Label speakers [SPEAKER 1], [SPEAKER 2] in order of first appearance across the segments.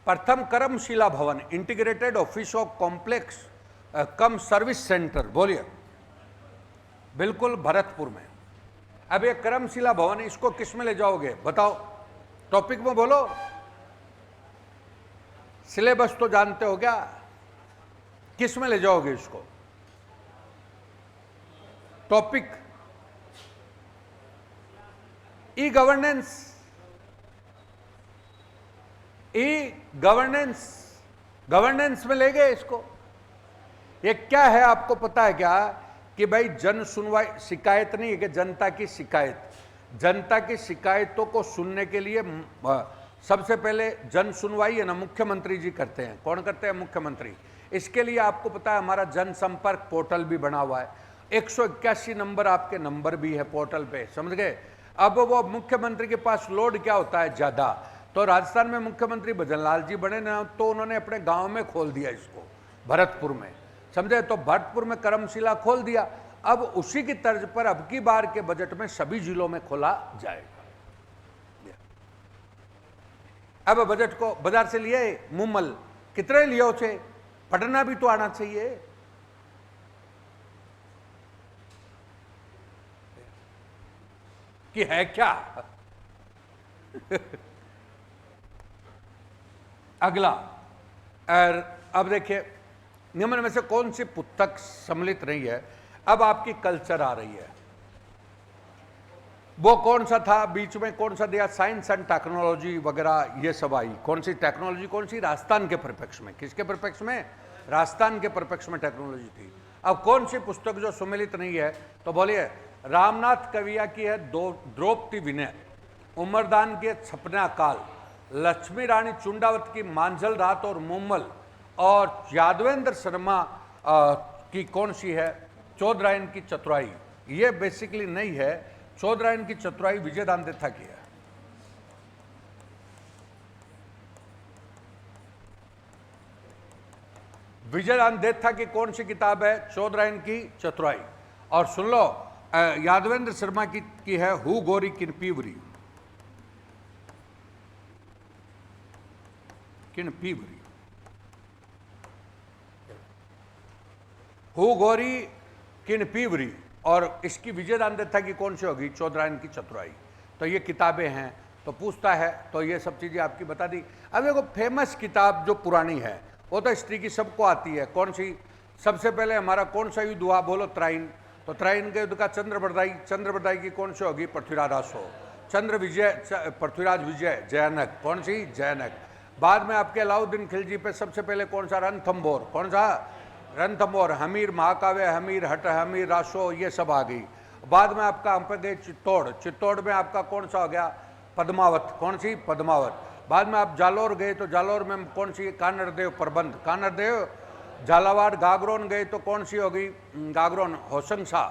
[SPEAKER 1] प्रथम कर्मशिला भवन integrated office of complex come service centre, बोलिए, बिल्कुल भरतपुर में। अब ये कर्मशिला भवन, इसको किस में ले जाओगे बताओ, टॉपिक में बोलो। सिलेबस तो जानते हो क्या, किस में ले जाओगे इसको? Topic e governance, e governance में ले गए इसको। ये क्या है आपको पता है क्या कि भाई जन सुनवाई, शिकायत नहीं है कि जनता की शिकायत, जनता की शिकायतों को सुनने के लिए सबसे पहले जन सुनवाई है ना मुख्यमंत्री जी करते हैं। कौन करते हैं? मुख्यमंत्री। इसके लिए आपको पता है हमारा जनसंपर्क पोर्टल भी बना हुआ है, 181 नंबर आपके नंबर भी है पोर्टल पे, समझ गए। अब वो मुख्यमंत्री के पास लोड क्या होता है ज्यादा, तो राजस्थान में मुख्यमंत्री भजनलाल जी बने ना, तो उन्होंने अपने गांव में खोल दिया इसको, भरतपुर में, समझे। तो भरतपुर में कर्मशिला खोल दिया। अब उसी की तर्ज पर अब की बार के बजट में सभी जिलों में खोला जाएगा। अब बजट को बाजार से लिए मुमल, कितने लिए उसे, पढ़ना भी तो आना चाहिए। कि है क्या? अगला, और अब देखिए निम्न में से कौन सी पुस्तक सम्मिलित नहीं है। अब आपकी कल्चर आ रही है, वो कौन सा था बीच में, कौन सा दिया, साइंस एंड टेक्नोलॉजी वगैरह ये सब आई। कौन सी टेक्नोलॉजी, कौन सी? राजस्थान के परिप्रेक्ष्य में। किसके परिप्रेक्ष्य में? राजस्थान के परिप्रेक्ष्य में टेक्नोलॉजी थी। अब कौन सी पुस्तक जो सम्मिलित नहीं है, तो बोलिए रामनाथ कविया की है द्रौपदी विनय, उमरदान की छपना काल, लक्ष्मी रानी चुंडावत की मांझल रात और मुम्मल, और यादवेंद्र शर्मा की कौन सी है, चौधरायन की चतुराई। ये बेसिकली नहीं है, चौधरायन की चतुराई विजयदान देथा की है। विजयदान देथा की कौन सी किताब है? चौधरायन की चतुराई। और सुन लो, यादवेंद्र शर्मा की है हु गोरी किनपीवरी, किनपीवरी, हु गोरी किनपीवरी। और इसकी विजयदान देथा की कौन सी होगी? चौधरायन की चतुराई। तो ये किताबें हैं, तो पूछता है, तो ये सब चीजें आपकी बता दी। अब देखो फेमस किताब जो पुरानी है वो तो हिस्ट्री की सबको आती है। कौन सी? सबसे पहले हमारा कौन सा युद्ध हुआ? बोलो त्राइन। तो त्राइन के युद्ध का चंद्रबरदाई की कौन सी होगी? पृथ्वीराज आसो। पृथ्वीराज विजय जयनक, कौन सी? जयनक। बाद में आपके अलाउद्दीन खिलजी पे सबसे पहले कौन सा? रणथंभौर। कौन सा? रणथंभौर। हमीर महाकाव्य, हमीर हट, हमीर रासो, ये सब आ गई। बाद में आपका हम पे गए चित्तौड़, चित्तौड़ में आपका कौन सा हो गया? पद्मावत। कौन सी? पद्मावत। बाद में आप जालोर गए तो जालोर में कौन सी? कानरदेव प्रबंध, कानरदेव। झालावाड़ गागरोन गए तो कौन सी होगी? गागरोन। होशंगसा,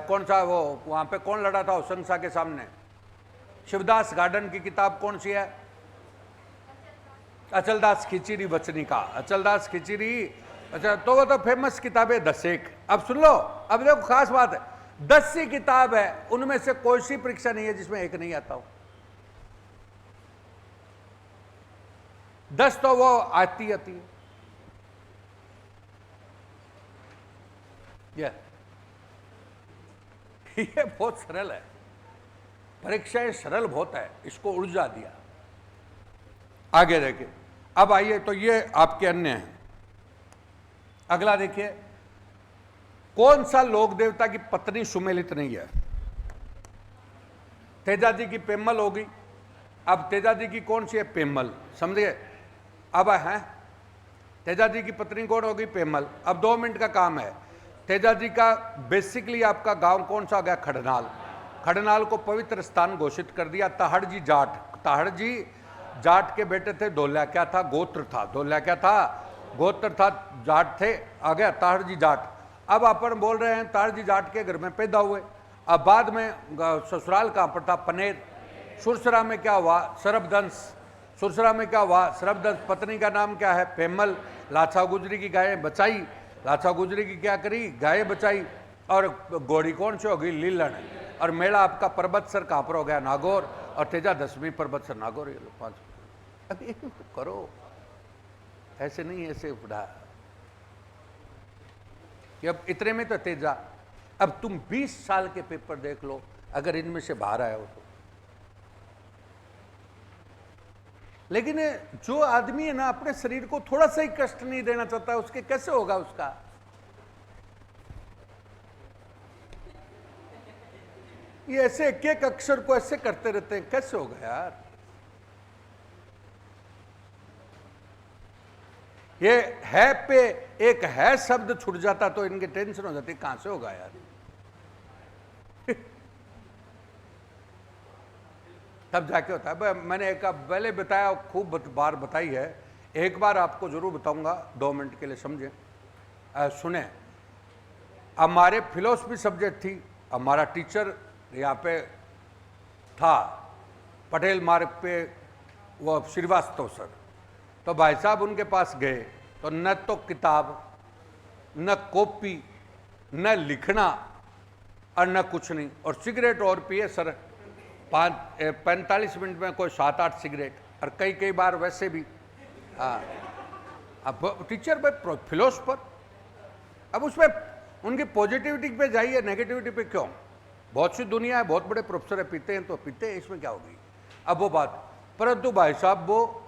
[SPEAKER 1] कौन सा वो वहां पे कौन लड़ा था होशंगसा के सामने? शिवदास गार्डन की किताब कौन सी है? अचलदास खिचड़ी बचनी का, अचलदास खिचड़ी। अच्छा, तो वो तो फेमस किताबें 10 एक। अब सुन लो, अब देखो खास बात है, 10 सी किताब है, उनमें से कोई सी परीक्षा नहीं है जिसमें एक नहीं आता हो। 10 तो वो आती है। ये बहुत सरल है, परीक्षाएं सरल बहुत है, इसको उलझा दिया। आगे देखिए, अब आइए, तो ये आपके अन्य हैं। अगला देखिए, कौन सा लोक देवता की पत्नी सुमेलित नहीं है? तेजाजी की पेम्मल होगी। अब तेजाजी की कौन सी है? पेम्मल, समझिए। अब है तेजाजी की पत्नी कौन होगी? पेम्मल। अब 2 मिनट का काम है। तेजाजी का बेसिकली आपका गांव कौन सा हो गया? खड़नाल। खड़नाल को पवित्र स्थान घोषित कर दिया। ताहड़जी जाट, ताहड़जी जाट के बेटे थे। धोल्या क्या था? गोत्र था। धोल्या क्या था? गोत्र था। जाट थे, आ गया ताहड़जी जाट। अब अपन बोल रहे हैं ताहड़जी जाट के घर में पैदा हुए। अब बाद में ससुराल कहाँ पर था? पनेर। सुरसरा में क्या हुआ? सरबदंश। सुरसरा में क्या हुआ? सरबदंश। पत्नी का नाम क्या है? पेम्मल। लाछा गुजरी की गायें बचाई, लाछा गुजरी की क्या करी? गायें बचाई। और घोड़ी कौन सी होगी? लीलन। और मेला आपका पर्वतसर कहाँ पर हो गया? नागौर। और तेजा 10वीं पर्वतसर नागौर। ये लो 5 करो, ऐसे नहीं, ऐसे पढ़ा कि अब इतने में तो तेजा। अब तुम 20 साल के पेपर देख लो, अगर इनमें से बाहर आए हो तो। लेकिन जो आदमी है ना, अपने शरीर को थोड़ा सा ही कष्ट नहीं देना चाहता, उसके कैसे होगा उसका? ये ऐसे एक एक अक्षर को ऐसे करते रहते हैं, कैसे होगा यार? ये है पे एक है शब्द छूट जाता तो इनके टेंशन हो जाती, कहां से होगा यार? तब जाके होता है। मैंने एक पहले बताया, खूब बार बताई है, एक बार आपको जरूर बताऊंगा, 2 मिनट के लिए समझे, सुने। हमारे फिलोसफी सब्जेक्ट थी, हमारा टीचर यहाँ पे था पटेल मार्ग पे, वो श्रीवास्तव सर। तो भाई साहब उनके पास गए तो न तो किताब, न कॉपी, न लिखना और न कुछ नहीं, और सिगरेट और पिए सर 45 मिनट में कोई 7-8 सिगरेट, और कई बार वैसे भी। हाँ, अब टीचर भाई फिलोसफर, अब उसमें उनकी पॉजिटिविटी पे जाइए, नेगेटिविटी पे क्यों? बहुत सी दुनिया है, बहुत बड़े प्रोफेसर है, पीते हैं तो पीते हैं, इसमें क्या होगी? अब वो बात, परंतु भाई साहब वो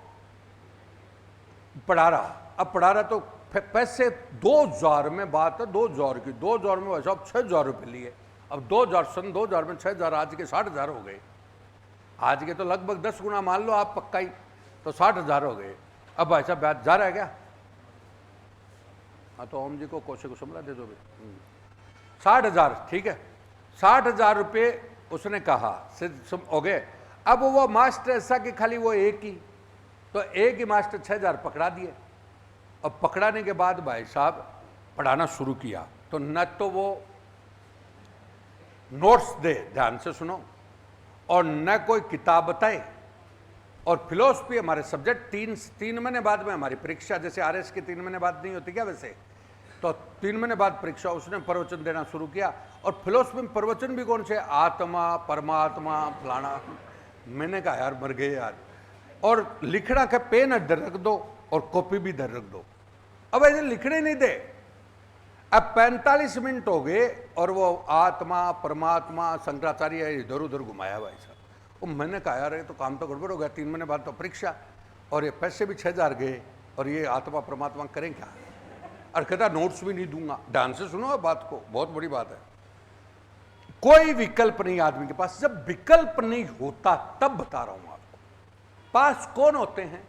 [SPEAKER 1] पढ़ा रहा, अब पढ़ा रहा तो पैसे 2000 में बात है, 2000 की, 2000 में भाई साहब 6000 रुपये लिए। अब 2000 सन 2000 में 6000, आज के 60,000 हो गए। आज के तो लगभग 10 गुना मान लो आप पक्का ही, तो 60,000 हो गए। अब भाई साहब ब्याज जा रहा है क्या? हाँ, तो ओम जी को कोशे को समझा दे दो भाई। 60,000, ठीक है, 60,000 रुपये उसने कहा हो गए। अब वो मास्टर ऐसा कि खाली वो एक ही, तो एक ही मास्टर 6,000 पकड़ा दिए। अब पकड़ाने के बाद भाई साहब पढ़ाना शुरू किया, तो न तो वो नोट्स दे, ध्यान से सुनो, और न कोई किताब बताए। और फिलोसफी हमारे सब्जेक्ट 3 महीने बाद में हमारी परीक्षा, जैसे आरएस की 3 महीने बाद नहीं होती क्या वैसे, तो 3 महीने बाद परीक्षा, उसने प्रवचन देना शुरू किया। और फिलोसफी में प्रवचन भी कौन से? आत्मा, परमात्मा, फलाना। मैंने कहा यार मर गए यार। और लिखना का पेन इधर रख दो और कॉपी भी इधर रख दो, अब ऐसे लिखने नहीं दे। अब 45 मिनट हो गए और वो आत्मा, परमात्मा, शंकराचार्य इधर उधर घुमाया भाई साहब। वो मैंने कहा यार ये तो काम तो गड़बड़ हो गया, 3 महीने बाद तो परीक्षा, और ये पैसे भी 6,000 गए, और ये आत्मा परमात्मा करें क्या? और कहता नोट्स भी नहीं दूंगा। ध्यान से सुनो बात को, बहुत बड़ी बात है। कोई विकल्प नहीं आदमी के पास। जब विकल्प नहीं होता तब बता रहा हूं आपको। पास कौन होते हैं?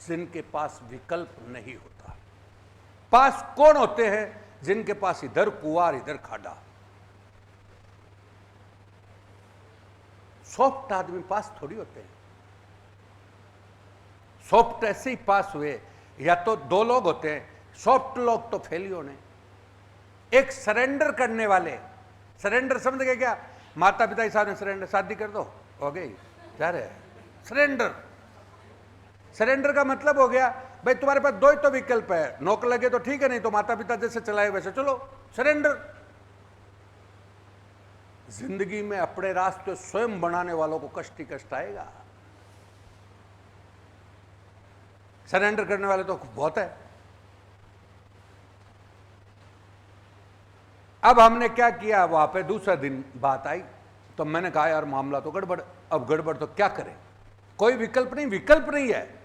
[SPEAKER 1] जिनके पास विकल्प नहीं होता। पास कौन होते हैं? जिनके पास इधर कुआं इधर खाड़ा। सॉफ्ट आदमी पास थोड़ी होते हैं। सॉफ्ट ऐसे ही पास हुए, या तो 2 लोग होते हैं, सॉफ्ट लोग तो फेल ही होने। एक सरेंडर करने वाले, सरेंडर समझ गए क्या? माता पिता के सामने सरेंडर, शादी कर दो, हो गई, जा रहे हैं सरेंडर। सरेंडर का मतलब हो गया भाई तुम्हारे पास 2 ही तो विकल्प है, नौकर लगे तो ठीक है, नहीं तो माता पिता जैसे चलाए वैसे चलो, सरेंडर। जिंदगी में अपने रास्ते स्वयं बनाने वालों को कष्ट ही कष्ट आएगा। सरेंडर करने वाले तो बहुत है। अब हमने क्या किया, वहां पे दूसरा दिन बात आई, तो मैंने कहा यार मामला तो गड़बड़। अब गड़बड़ तो क्या करें, कोई विकल्प नहीं, विकल्प नहीं है।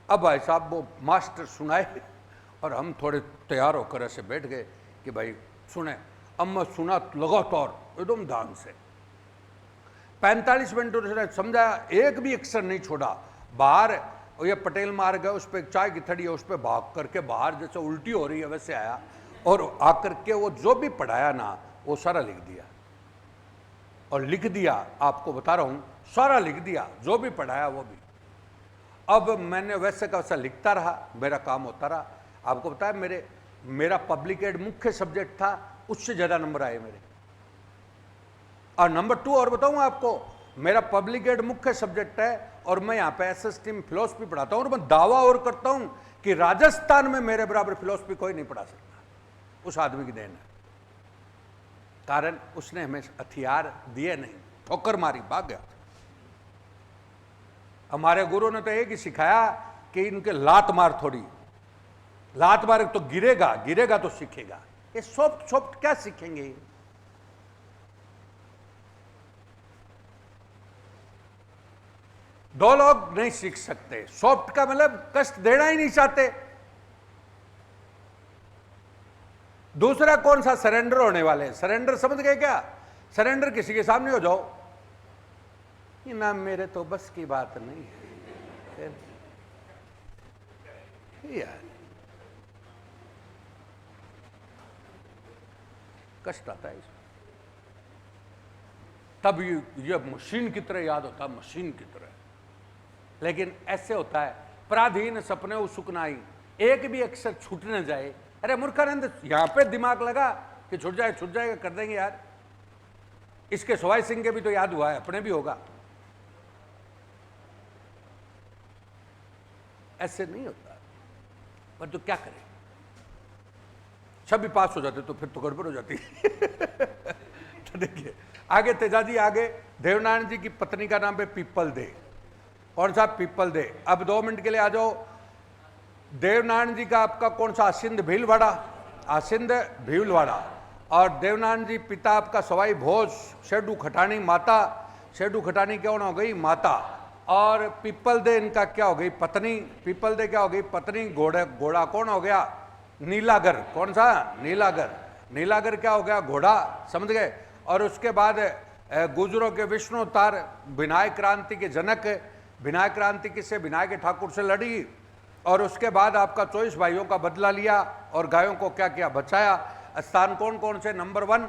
[SPEAKER 1] अब भाई साहब वो मास्टर सुनाए, और हम थोड़े तैयार होकर ऐसे बैठ गए कि भाई सुने। अब मैं सुना लगातार एकदम ध्यान से, 45 मिनट उसने समझाया, एक भी अक्षर नहीं छोड़ा। बाहर ये पटेल मार्ग है, उस पर चाय की थड़ी है, उस पर भाग करके बाहर जैसे उल्टी हो रही है वैसे आया, और आकर के वो जो भी पढ़ाया ना वो सारा लिख दिया। और लिख दिया, आपको बता रहा हूँ, सारा लिख दिया जो भी पढ़ाया वो भी। अब मैंने वैसे का वैसा लिखता रहा, मेरा काम होता रहा। आपको बताया मेरा पब्लिक एड मुख्य सब्जेक्ट था, उससे ज़्यादा नंबर आए मेरे। और नंबर 2 और बताऊँ आपको, मेरा पब्लिक एड मुख्य सब्जेक्ट है, और मैं यहाँ पे एसएसटी में फिलोसफी पढ़ाता हूँ, और मैं दावा और करता हूँ कि राजस्थान में मेरे बराबर फिलोसफी कोई नहीं पढ़ा सकता। उस आदमी की देन है, कारण उसने हमें हथियार दिए नहीं, ठोकर मारी, भाग गया। हमारे गुरु ने तो एक ही सिखाया कि इनके लात मार थोड़ी, लात मारे तो गिरेगा, गिरेगा तो सीखेगा। ये सॉफ्ट सॉफ्ट क्या सीखेंगे? दो लोग नहीं सीख सकते। सॉफ्ट का मतलब कष्ट देना ही नहीं चाहते। दूसरा कौन सा? सरेंडर होने वाले। सरेंडर समझ गए क्या? सरेंडर किसी के सामने हो जाओ कि ना मेरे तो बस की बात नहीं है यार, कष्ट आता है इसमें। तब ये मशीन की तरह याद होता, मशीन की तरह। लेकिन ऐसे होता है, पराधीन सपने उसुकनाई, एक भी अक्षर छूट न जाए। अरे मूर्खानंद, यहां पे दिमाग लगा कि छूट जाए, छूट जाएगा, कर देंगे यार। इसके सवाई सिंह के भी तो याद हुआ है, अपने भी होगा। ऐसे नहीं होता। पर तो क्या करें, सब भी पास हो जाते तो फिर तो गड़बड़ हो जाती। तो देखिए आगे तेजाजी, आगे देवनारायण जी की पत्नी का नाम है पीपल दे। कौन सा? People they. अब 2 मिनट के लिए आ जाओ। देवनारायण जी का आपका कौन सा? आसिंद भीलवाड़ा, आसिंद भीलवाड़ा। और देवनारायण जी पिता आपका सवाई भोज, शेडू खटानी माता, शेडू खटानी कौन हो गई? माता। और पीपल दे इनका क्या हो गई? पत्नी। पीपल दे क्या हो गई? पत्नी। घोड़ा, घोड़ा कौन हो गया? नीलागर। कौन सा? नीलागर। नीलागर क्या हो गया? घोड़ा, समझ गए। और उसके बाद गुजरों के विष्णु अवतार, विनायक क्रांति के जनक। विनायक क्रांति किससे? विनायक ठाकुर से लड़ी। और उसके बाद आपका 24 भाइयों का बदला लिया और गायों को क्या किया? बचाया। स्थान कौन कौन से? नंबर 1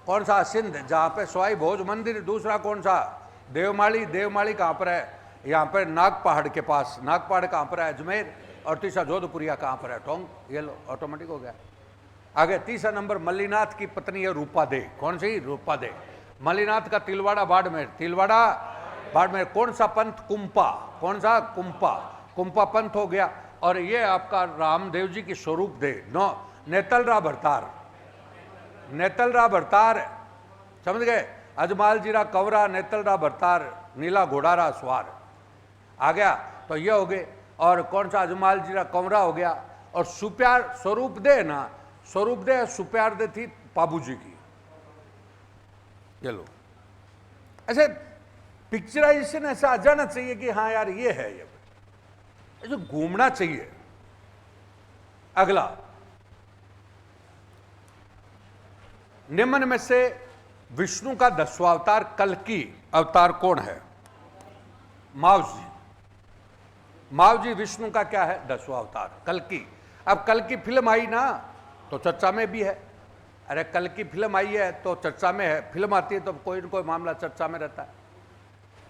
[SPEAKER 1] कौन सा? सिंध, जहाँ पे सवाई भोज मंदिर। दूसरा कौन सा? देवमाली। देवमाली कहाँ पर है? यहाँ पर नाग पहाड़ के पास। नाग पहाड़ कहाँ पर है? अजमेर। और तीसरा जोधपुरिया कहाँ पर है? टोंक। ये लो, ऑटोमेटिक हो गया। आगे तीसरा नंबर मल्लीनाथ की पत्नी है रूपा दे। कौन सी? रूपा दे। मल्लीनाथ का तिलवाड़ा बाड़मेर। तिलवाड़ा बाड़मेर। कौन सा पंथ? कुंपा। कौन सा? कुंपा। कुंपा पंथ हो गया। और ये आपका रामदेव जी की स्वरूप दे। नो, नेतलरा भरतार। नेतलरा भरतार, समझ गए? अजमाल जीरा कवरा, नेतलरा भरतार, नीला घोड़ारा स्वार। आ गया। तो ये हो गए। और कौन सा? अजमाल जीरा कवरा हो गया। और सुप्यार स्वरूप दे ना, स्वरूप दे सुप्यार दे थी पाबू जी की। ये लो, ऐसे पिक्चराइजेशन ऐसा आ जाना चाहिए कि हाँ यार ये है, ये जो घूमना चाहिए। अगला, निम्न में से विष्णु का 10वां अवतार कल्कि अवतार कौन है? मावजी। मावजी विष्णु का क्या है? 10वां अवतार कल्कि। अब कल्कि फिल्म आई ना तो चर्चा में भी है। अरे कल्कि फिल्म आई है तो चर्चा में है। फिल्म आती है तो कोई न कोई मामला चर्चा में रहता है।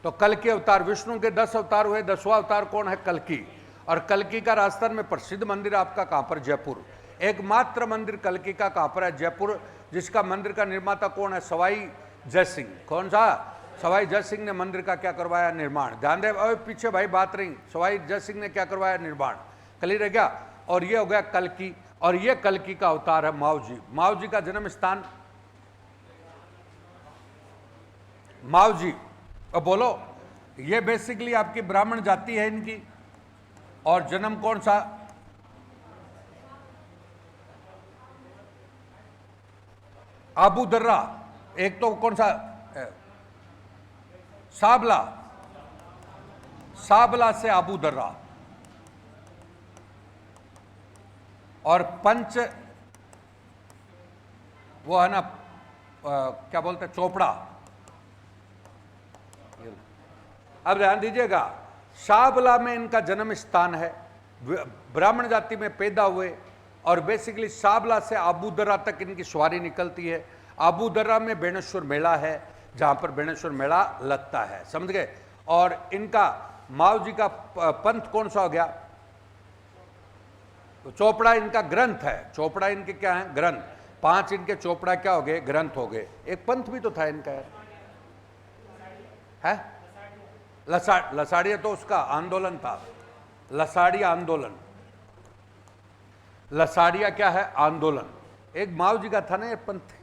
[SPEAKER 1] तो कल्कि अवतार, विष्णु के 10 अवतार हुए, 10वां अवतार कौन है? कल्कि। और कल्कि का राजस्थान में प्रसिद्ध मंदिर आपका कहां पर? जयपुर। एकमात्र मंदिर कल्कि का कहां पर है? जयपुर। जिसका मंदिर का निर्माता कौन है? सवाई जय सिंह। कौन सा? सवाई जय सिंह ने मंदिर का क्या करवाया? निर्माण। ध्यान दे, अरे पीछे भाई बात रही, सवाई जय सिंह ने क्या करवाया? निर्माण। क्लियर है क्या? और ये हो गया कल्कि। और ये कल्कि का अवतार है मावजी। मावजी का जन्म स्थान? मावजी, अब बोलो, ये बेसिकली आपकी ब्राह्मण जाति है इनकी। और जन्म कौन सा? आबू दर्रा। एक तो कौन सा? साबला। साबला से आबू दर्रा। और पंच, वो है ना क्या बोलते हैं? चोपड़ा। अब ध्यान दीजिएगा, साबला में इनका जन्म स्थान है। ब्राह्मण जाति में पैदा हुए। और बेसिकली साबला से आबू दर्रा तक इनकी सवारी निकलती है। आबू दर्रा में बेणेश्वर मेला है, जहां पर बेणेश्वर मेला लगता है, समझ गए? और इनका मावजी का पंथ कौन सा हो गया? तो चोपड़ा इनका ग्रंथ है। चोपड़ा इनके क्या है? ग्रंथ। 5 इनके चोपड़ा क्या हो गए? ग्रंथ हो गए। एक पंथ भी तो था इनका है? लसाड़िया तो उसका आंदोलन था। लसाड़िया आंदोलन। लसाड़िया क्या है? आंदोलन। एक मावजी का था ना ये पंथ,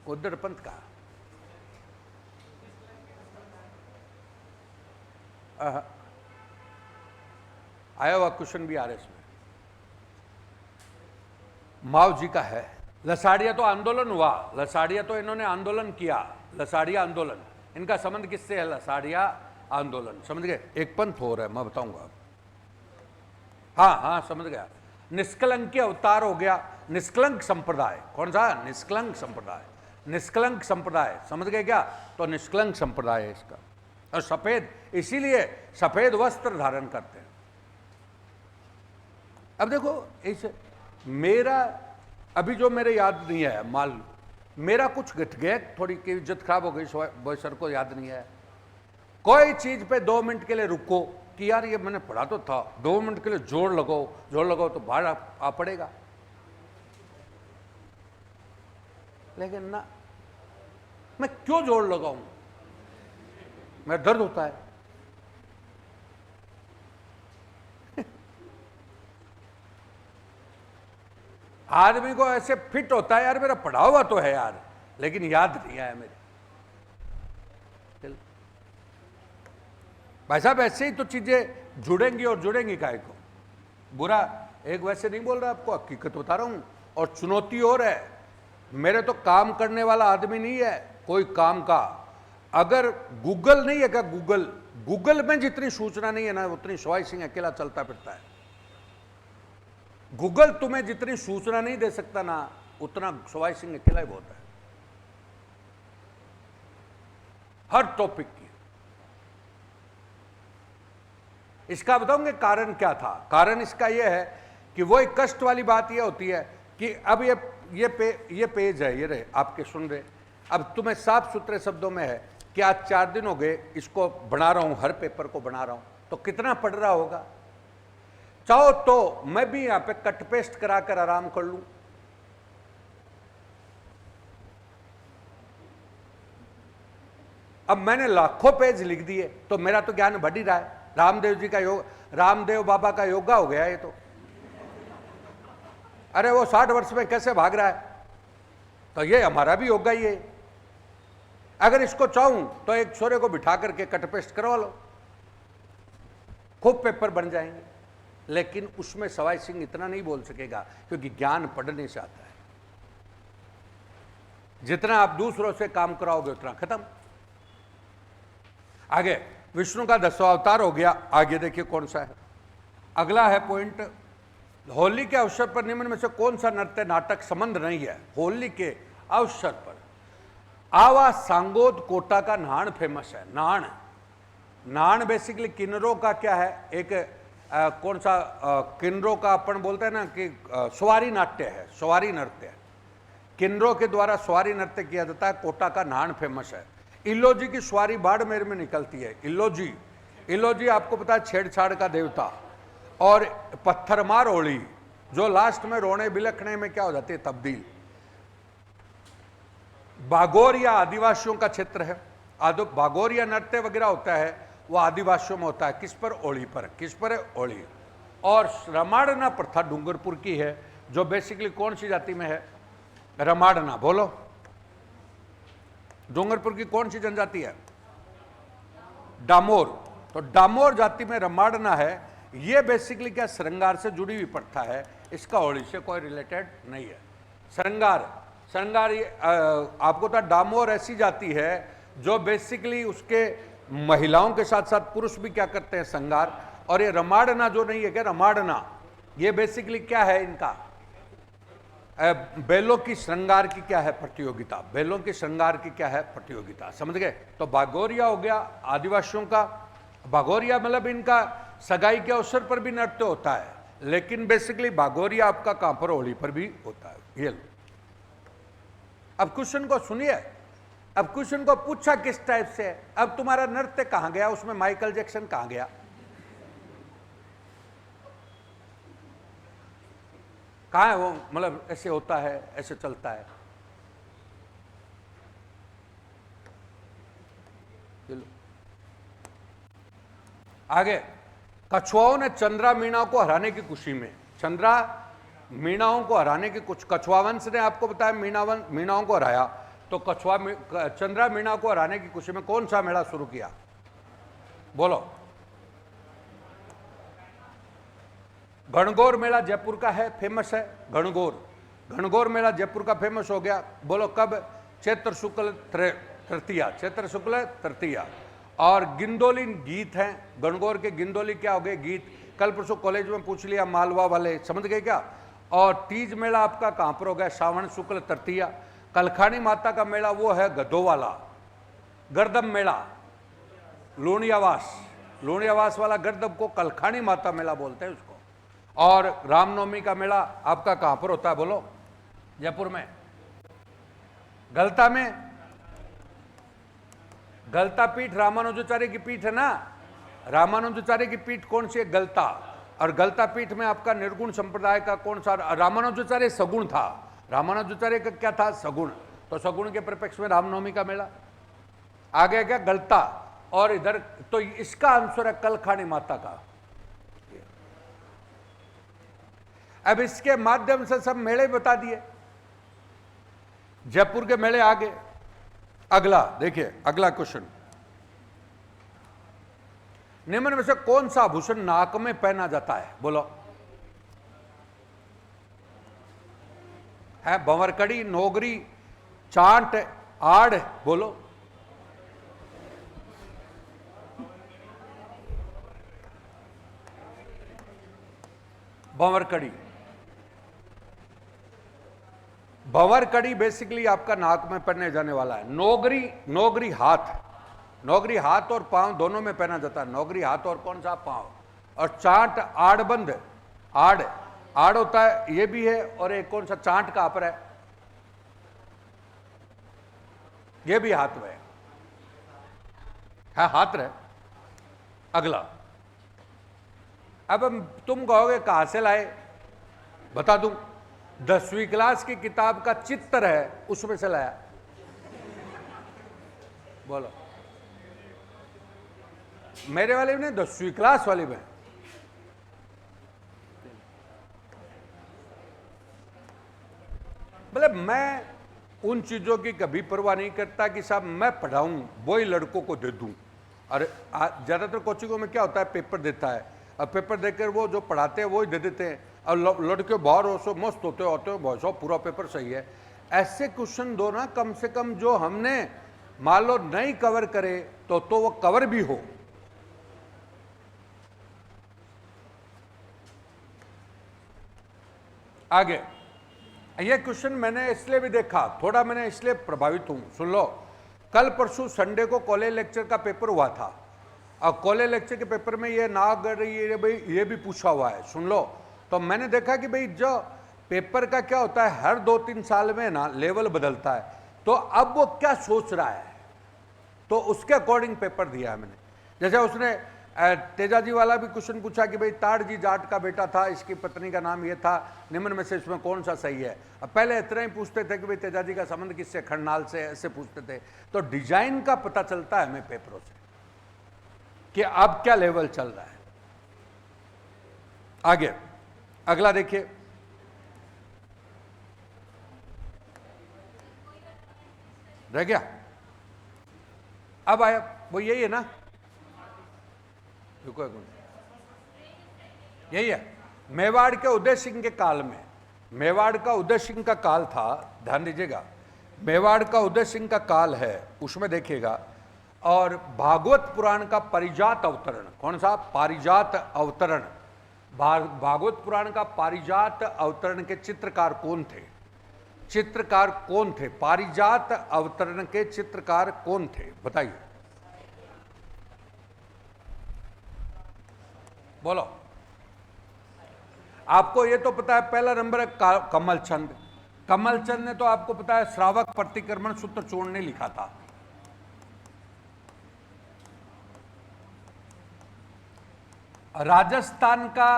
[SPEAKER 1] उद्धर पंथ का। आया हुआ क्वेश्चन भी आ रहा है इसमें। माओ जी का है। लसाड़िया तो आंदोलन हुआ, लसाड़िया तो इन्होंने आंदोलन किया, लसाड़िया आंदोलन, इनका संबंध किससे है? लसाड़िया आंदोलन, समझ गए? एक पंथ हो रहा है, मैं बताऊंगा। हाँ हाँ समझ गया। निष्कलंक के अवतार हो गया, निष्कलंक संप्रदाय। कौन सा? निष्कलंक संप्रदाय, निष्कलंक संप्रदाय, समझ गए क्या? तो निष्कलंक संप्रदाय है इसका। और सफेद, इसीलिए सफेद वस्त्र धारण करते हैं। अब देखो इस मेरा अभी जो मेरे याद नहीं है, मान मेरा कुछ घट गया, थोड़ी की इज्जत खराब हो गई, बॉय सर को याद नहीं है, कोई चीज पे 2 मिनट के लिए रुको कि यार ये मैंने पढ़ा तो था, 2 मिनट के लिए जोड़ लगाओ तो बाहर आ पड़ेगा। लेकिन ना, मैं क्यों जोड़ लगाऊं? मैं दर्द होता है। आदमी को ऐसे फिट होता है यार, मेरा पढ़ा हुआ तो है यार, लेकिन याद नहीं आया मेरे। भाई साहब ऐसे ही तो चीजें जुड़ेंगी, और जुड़ेंगी काहे को? बुरा एक वैसे नहीं बोल रहा आपको, हकीकत बता रहा हूं। और चुनौती और है, मेरे तो काम करने वाला आदमी नहीं है कोई काम का। अगर गूगल नहीं है क्या, गूगल में जितनी सूचना नहीं है ना, उतनी सवाई सिंह अकेला चलता फिरता है। गूगल तुम्हें जितनी सूचना नहीं दे सकता ना, उतना सवाई सिंह अकेला ही बहुत है, हर टॉपिक की। इसका बताऊंगे कारण क्या था। कारण इसका यह है कि वो एक कष्ट वाली बात यह होती है कि अब ये पेज है, ये रहे आपके सुन रहे, अब तुम्हें साफ सुथरे शब्दों में है कि आज 4 दिन हो गए इसको बना रहा हूं, हर पेपर को बना रहा हूं, तो कितना पढ़ रहा होगा? चाहो तो मैं भी यहां पे कट पेस्ट कराकर आराम कर लूं। अब मैंने लाखों पेज लिख दिए तो मेरा तो ज्ञान बढ़ ही रहा है। रामदेव जी का योग, रामदेव बाबा का योगा हो गया ये तो। अरे वो 60 वर्ष में कैसे भाग रहा है, तो ये हमारा भी योगा ही है। अगर इसको चाहूं तो एक छोरे को बिठा करके कट पेस्ट करवा लो, खूब पेपर बन जाएंगे। लेकिन उसमें सवाई सिंह इतना नहीं बोल सकेगा, क्योंकि ज्ञान पढ़ने से आता है। जितना आप दूसरों से काम कराओगे उतना खत्म। आगे विष्णु का 10वां अवतार हो गया। आगे देखिए कौन सा है, अगला है पॉइंट, होली के अवसर पर निम्न में से कौन सा नृत्य नाटक संबंध नहीं है? होली के अवसर पर आवा सांगोद कोटा का नान फेमस है। नान बेसिकली किन्नरों का क्या है, एक कौन सा किन्नरों का अपन बोलते हैं ना कि सवारी नाट्य है, सवारी नृत्य। किन्नरों के द्वारा सवारी नृत्य किया जाता है। कोटा का नान फेमस है। इल्लोजी की सवारी बाड़मेर में निकलती है। इल्लोजी आपको पता है छेड़छाड़ का देवता। और पत्थरमार होली जो लास्ट में रोने बिलखने में क्या हो जाती है, तब्दील। बागोरिया आदिवासियों का क्षेत्र है। बागोरिया नृत्य वगैरह होता है वो आदिवासियों में होता है। किस पर? होली पर। किस पर है? होली। और रमाड़ना प्रथा डूंगरपुर की है, जो बेसिकली कौन सी जाति में है? रमाड़ना। बोलो, डूंगरपुर की कौन सी जनजाति है? डामोर। तो डामोर जाति में रमाड़ना है। ये बेसिकली क्या, श्रृंगार से जुड़ी हुई प्रथा है। इसका होली से कोई रिलेटेड नहीं है। श्रृंगार ये आपको तो डामोर ऐसी जाति है जो बेसिकली उसके महिलाओं के साथ साथ पुरुष भी क्या करते हैं, श्रृंगार। और ये रमाड़ना जो नहीं है क्या, रमाड़ना ये बेसिकली क्या है, इनका बैलों की श्रृंगार की क्या है प्रतियोगिता। बैलों की श्रृंगार की क्या है प्रतियोगिता, समझ गए? तो बागोरिया हो गया आदिवासियों का। बागोरिया मतलब इनका सगाई के अवसर पर भी नृत्य होता है, लेकिन बेसिकली बागोरिया आपका कहां पर, होली पर भी होता है। ये लो, अब क्वेश्चन को सुनिए। अब क्वेश्चन को पूछा किस टाइप से है, अब तुम्हारा नृत्य कहां गया, उसमें माइकल जैक्सन कहां गया? कहां है वो? मतलब ऐसे होता है, ऐसे चलता है। चलो आगे। कछुआओं ने चंद्रा मीणा को हराने की खुशी में, चंद्रा मीणाओं को हराने की कुछ, कछुआ वंश ने आपको बताया मीणाओं को हराया, तो चंद्रा मीणा को हराने की खुशी में कौन सा मेला शुरू किया? बोलो। गणगौर मेला जयपुर का है, फेमस है गणगौर। घनघोर मेला जयपुर का फेमस हो गया, बोलो कब? चैत्र शुक्ल तृतीया, चैत्र शुक्ल तृतीया। और गिंदोली गीत हैं, गणगौर के गिंदोली क्या हो गए गीत, कल परसों कॉलेज में पूछ लिया मालवा वाले, समझ गए क्या? और तीज मेला आपका कहाँ पर हो गया? श्रावण शुक्ल तृतीया। कलखानी माता का मेला वो है गधो वाला, गर्दम मेला, लूणियावास वाला गर्दम को कलखानी माता मेला बोलते हैं उसको। और रामनवमी का मेला आपका कहाँ पर होता है बोलो? जयपुर में, गलता में। गलता पीठ रामानुजाचार्य की पीठ है ना, रामानुजाचार्य की पीठ कौन सी है? गलता। और गलता पीठ में आपका निर्गुण संप्रदाय का कौन सा? रामानुजाचार्य सगुण था, रामानुजाचार्य का क्या था? सगुण। तो सगुण के परिप्रेक्ष्य में रामनवमी का मेला आ गया क्या? गलता। और इधर तो इसका आंसर है कलखानी माता का। अब इसके माध्यम से सब मेले बता दिए, जयपुर के मेले आगे। अगला देखिए, अगला क्वेश्चन, निम्न में से कौन सा आभूषण नाक में पहना जाता है बोलो? है भंवरकड़ी, नोगरी, चांट, आड़, बोलो। भंवरकड़ी। भंवरकड़ी बेसिकली आपका नाक में पहने जाने वाला है। नोगरी, नोगरी हाथ, नोगरी हाथ और पांव दोनों में पहना जाता है, नोगरी हाथ और कौन सा? पांव। और चांट आड़बंद, आड़ होता है, ये भी है। और एक कौन सा? चांट कहां पर है? ये भी हाथ में है, हाथ रहे। अगला, अब तुम कहोगे कहां से लाए, बता दूं, 10वीं क्लास की किताब का चित्र है, उसमें से लाया। बोलो, मेरे वाले में, 10वीं क्लास वाले में। मतलब मैं उन चीजों की कभी परवाह नहीं करता कि साहब मैं पढ़ाऊं वो ही लड़कों को दे दूं। और ज्यादातर कोचिंगों में क्या होता है, पेपर देता है, अब पेपर देकर वो जो पढ़ाते हैं वो ही दे देते हैं, और लड़के बाहर हो सो मस्त होते हो बहुत सो पूरा पेपर सही है। ऐसे क्वेश्चन दो ना, कम से कम जो हमने मान लो नहीं कवर करे तो वो कवर भी हो। आगे, ये क्वेश्चन मैंने इसलिए भी देखा, थोड़ा मैंने इसलिए प्रभावित हूं, सुन लो। कल परसों संडे को कॉलेज लेक्चर का पेपर हुआ था, और कॉलेज लेक्चर के पेपर में ये नागर ये भी पूछा हुआ है, सुन लो। तो मैंने देखा कि भाई जो पेपर का क्या होता है, हर 2-3 साल में ना लेवल बदलता है, तो अब वो क्या सोच रहा है, तो उसके अकॉर्डिंग पेपर दिया है मैंने। जैसे उसने तेजाजी वाला भी क्वेश्चन पूछा कि भाई ताड़जी जाट का बेटा था, इसकी पत्नी का नाम ये था, निम्न में से इसमें कौन सा सही है। अब पहले इतना ही पूछते थे कि भाई तेजाजी का संबंध किससे, खंडाल से, ऐसे पूछते थे। तो डिजाइन का पता चलता है हमें पेपरों से कि अब क्या लेवल चल रहा है। आगे अगला देखिए, रह गया, अब आया वो यही है ना, रुको यही है। मेवाड़ के उदय सिंह के काल में, मेवाड़ का उदय सिंह का काल था, ध्यान दीजिएगा, मेवाड़ का उदय सिंह का काल है, उसमें देखिएगा। और भागवत पुराण का पारिजात अवतरण, कौन सा? पारिजात अवतरण। भागवत पुराण का पारिजात अवतरण के चित्रकार कौन थे? चित्रकार कौन थे? पारिजात अवतरण के चित्रकार कौन थे, बताइए, बोलो। आपको ये तो पता है, पहला नंबर है कमलचंद। कमलचंद ने तो आपको पता है श्रावक प्रतिक्रमण सूत्र चूर्ण लिखा था। राजस्थान का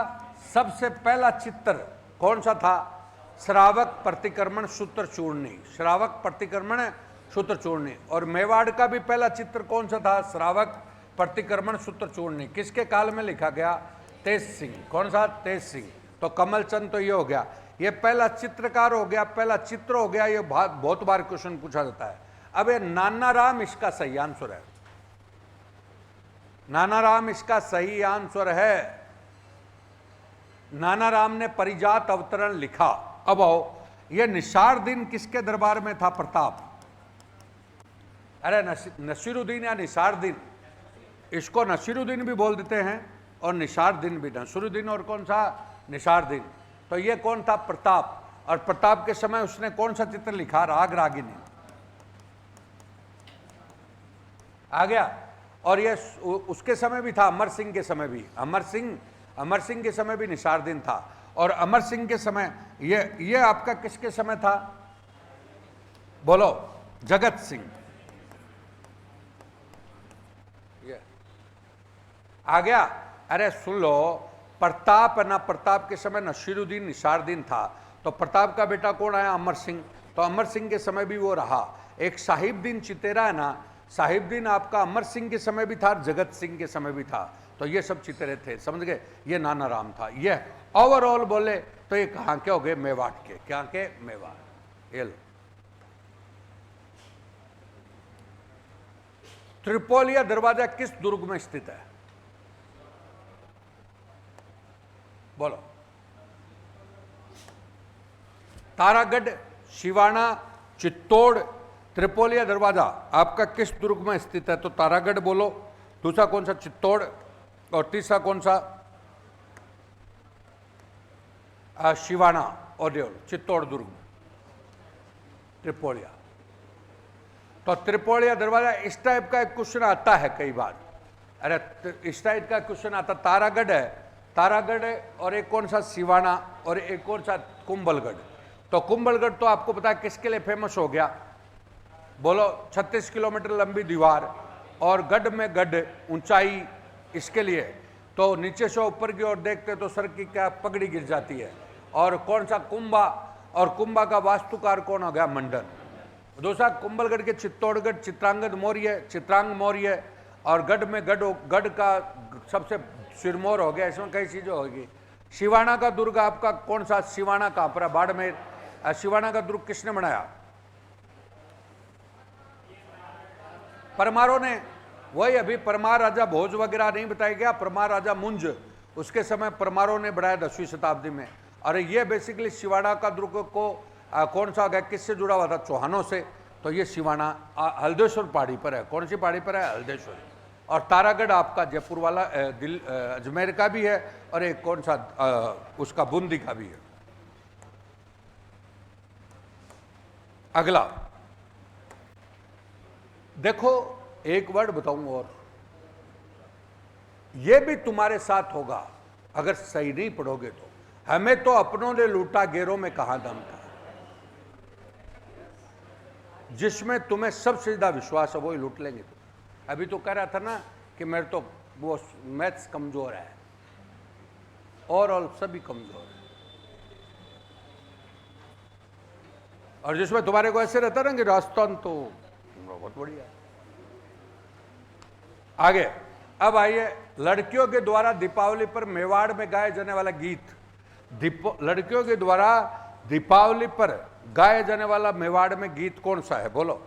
[SPEAKER 1] सबसे पहला चित्र कौन सा था? श्रावक प्रतिक्रमण सूत्र चूर्णी, श्रावक प्रतिक्रमण सूत्र चूर्णी। और मेवाड़ का भी पहला चित्र कौन सा था? श्रावक प्रतिक्रमण सूत्र चूर्णी। किसके काल में लिखा गया? तेज सिंह। कौन सा? तेज सिंह। तो कमलचंद तो ये हो गया, ये पहला चित्रकार हो गया, पहला चित्र हो गया। ये बहुत बार क्वेश्चन पूछा जाता है। अब ये नाना राम इसका सही आंसर है, नाना राम इसका सही आंसर है। नाना राम ने परिजात अवतरण लिखा। अब आओ, ये निसारुद्दीन किसके दरबार में था? प्रताप। अरे नसीरुद्दीन या निसारुद्दीन, इसको नसीरुद्दीन भी बोल देते हैं और निसारुद्दीन भी। नसीरुद्दीन और कौन सा? निसारुद्दीन। तो ये कौन था? प्रताप। और प्रताप के समय उसने कौन सा चित्र लिखा? राग रागिनी। आ गया। और ये उसके समय भी था, अमर सिंह के समय भी। अमर सिंह के समय भी निसारुद्दीन था। और अमर सिंह के समय ये आपका किसके समय था? बोलो। जगत सिंह। ये आ गया। अरे सुन लो, प्रताप ना, प्रताप के समय नसीरुद्दीन निसारुद्दीन था, तो प्रताप का बेटा कौन आया? अमर सिंह। तो अमर सिंह के समय भी वो रहा। एक साहिबदीन चितेरा है ना, साहिबदीन आपका अमर सिंह के समय भी था, जगत सिंह के समय भी था। तो ये सब चितेरे थे, समझ गए? ये नाना राम था। ये ओवरऑल बोले तो ये कहाँ के हो गए? मेवाड़ के। क्या के? मेवाड़। ये लो। त्रिपोलिया दरवाजा किस दुर्ग में स्थित है? बोलो। तारागढ़, शिवाना, चित्तौड़, त्रिपोलिया दरवाजा आपका किस दुर्ग में स्थित है? तो तारागढ़ बोलो, दूसरा कौन सा? चित्तौड़, और तीसरा कौन सा? शिवाना और चित्तौड़ दुर्ग में। त्रिपोलिया। तो त्रिपोलिया दरवाजा। इस टाइप का एक क्वेश्चन आता है कई बार। अरे इस टाइप का क्वेश्चन आता, तारागढ़ है, तारागढ़ और एक कौन सा? सिवाना, और एक कौन सा? कुंभलगढ़। तो कुंभलगढ़ तो आपको पता है किसके लिए फेमस हो गया? बोलो। 36 किलोमीटर लंबी दीवार और गढ़ में गढ़, ऊंचाई, इसके लिए। तो नीचे से ऊपर की ओर देखते तो सर की क्या पगड़ी गिर जाती है। और कौन सा? कुंभा। और कुंभा का वास्तुकार कौन हो गया? मंडन। दूसरा कुंभलगढ़ के चित्तौड़गढ़, चित्रांग मौर्य, और गढ़ में गढ़ का सबसे सिरमौर हो गया। इसमें कई चीजें होगी। शिवाना का दुर्ग आपका कौन सा? शिवाना कहां पर? बाड़मेर। शिवाना का दुर्ग किसने बनाया? परमारों ने। वही अभी परमार राजा भोज वगैरह नहीं बताया गया, परमार राजा मुंज, उसके समय परमारों ने बढ़ाया 10वीं शताब्दी में। और ये बेसिकली शिवाना का दुर्ग को कौन सा गया? किससे जुड़ा हुआ था? चौहानों से। तो ये शिवाना हल्देश्वर पहाड़ी पर है। कौन सी पहाड़ी पर है? हल्देश्वर। और तारागढ़ आपका जयपुर वाला, अजमेर का भी है, और एक कौन सा? उसका बूंदी का भी है। अगला देखो, एक वर्ड बताऊं और, यह भी तुम्हारे साथ होगा अगर सही नहीं पढ़ोगे तो। हमें तो अपनों ने लूटा, गैरों में कहां दम था। जिसमें तुम्हें सबसे ज्यादा विश्वास है वही लूट लेंगे। अभी तो कह रहा था ना कि मेरे तो वो मैथ्स कमजोर है, और सभी कमजोर है। और जिसमें तुम्हारे को ऐसे रहता ना कि राजस्थान तो बहुत बढ़िया। आगे अब आइए, लड़कियों के द्वारा दीपावली पर मेवाड़ में गाए जाने वाला गीत। लड़कियों के द्वारा दीपावली पर गाए जाने वाला मेवाड़ में गीत कौन सा है? बोलो।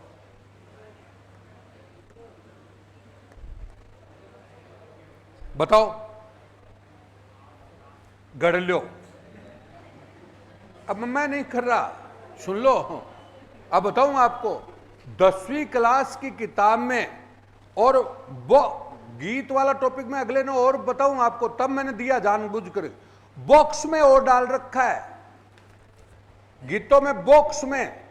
[SPEAKER 1] बताओ। गढ़ अब मैं नहीं कर रहा, सुन लो। अब बताऊं आपको, 10वीं क्लास की किताब में, और वो गीत वाला टॉपिक में अगले ने और बताऊं आपको, तब मैंने दिया जानबूझकर। बॉक्स में और डाल रखा है गीतों में, बॉक्स में,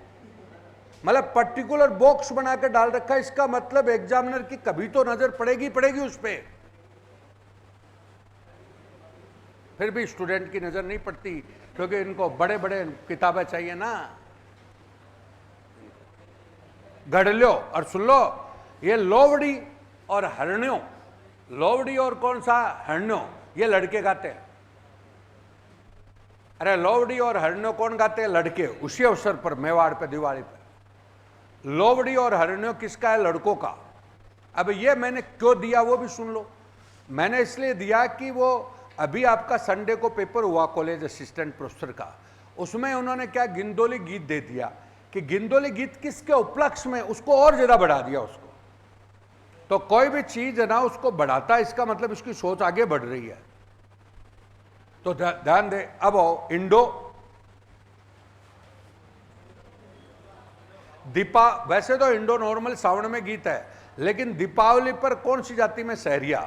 [SPEAKER 1] मतलब पर्टिकुलर बॉक्स बना के डाल रखा है। इसका मतलब एग्जामिनर की कभी तो नजर पड़ेगी उस पर। फिर भी स्टूडेंट की नजर नहीं पड़ती, क्योंकि इनको बड़े बड़े किताबें चाहिए ना। गढ़ लो और सुन लो, ये लोवड़ी और हरण्यों, लोवड़ी और कौन सा? हरण्यों, ये लड़के गाते हैं। अरे लोवड़ी और हरण्यों कौन गाते हैं? लड़के। उसी अवसर पर मेवाड़ पे, दिवाली पे लोवड़ी और हरण्यों किसका है? लड़कों का। अब ये मैंने क्यों दिया वो भी सुन लो। मैंने इसलिए दिया कि वो अभी आपका संडे को पेपर हुआ कॉलेज असिस्टेंट प्रोफेसर का, उसमें उन्होंने क्या गिंदोली गीत दे दिया कि गिंदोली गीत किसके उपलक्ष्य में, उसको और ज्यादा बढ़ा दिया उसको। तो कोई भी चीज है ना, उसको बढ़ाता है, इसका मतलब इसकी सोच आगे बढ़ रही है। तो ध्यान दे। अब आओ इंडो वैसे तो इंडो नॉर्मल सावण में गीत है, लेकिन दीपावली पर कौन सी जाति में सहरिया,